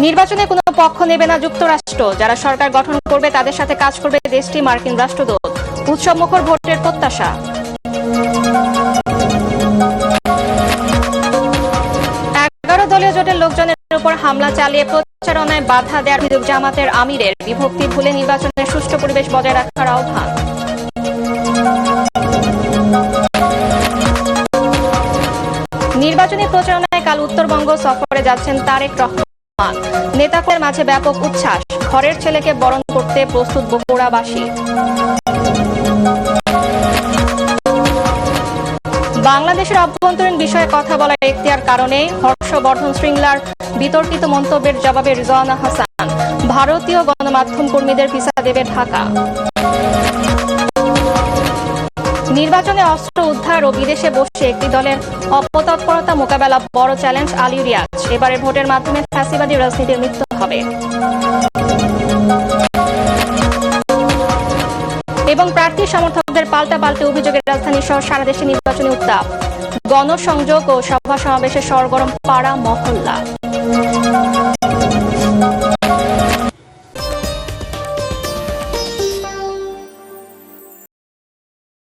নির্বাচনে কোনো পক্ষ নেবে না যুক্তরাষ্ট্র, যারা সরকার গঠন করবে তাদের সাথে কাজ করবে দেশটি মার্কিন রাষ্ট্রদূত। উৎসবমুখর ভোটের প্রত্যাশা। 11 দলীয় জোটের লোকজনের উপর হামলা চালিয়ে প্রচারণায় বাধা দেওয়ার অভিযোগ জামাতের আমিরের। বিভক্তি ভুলে নির্বাচনের সুষ্ঠু পরিবেশ বজায় রাখার আহ্বান। নির্বাচনী প্রচারণায় কাল উত্তরবঙ্গ সফরে যাচ্ছেন তারেক রহমান। নেতাদের মাঝে ব্যাপক উচ্ছ্বাস। ঘরের ছেলেকে বরণ করতে প্রস্তুত বগুড়াবাসী। বাংলাদেশের অভ্যন্তরীণ বিষয়ে কথা বলার এখতিয়ার কারণে হর্ষবর্ধন শৃঙ্গলার বিতর্কিত মন্তব্যের জবাবে রিজওয়ানা হাসান। ভারতীয় গণমাধ্যম কর্মীদের ভিসা দেবে ঢাকা। নির্বাচনে অস্ত্র উদ্ধার ও বিদেশে বসে একটি দলের অপতৎপরতা মোকাবেলা বড় চ্যালেঞ্জ আলী রিয়াজ। এবারে ভোটের মাধ্যমে ফ্যাসিবাদী রাজনীতির মৃত্যু হবে। এবং প্রার্থী সমর্থকদের পাল্টাপাল্টি অভিযোগের রাজধানী সহ সারা দেশে নির্বাচনী উত্তাপ। গণসংযোগ ও সভা সমাবেশে সরগরম পাড়া মহল্লা।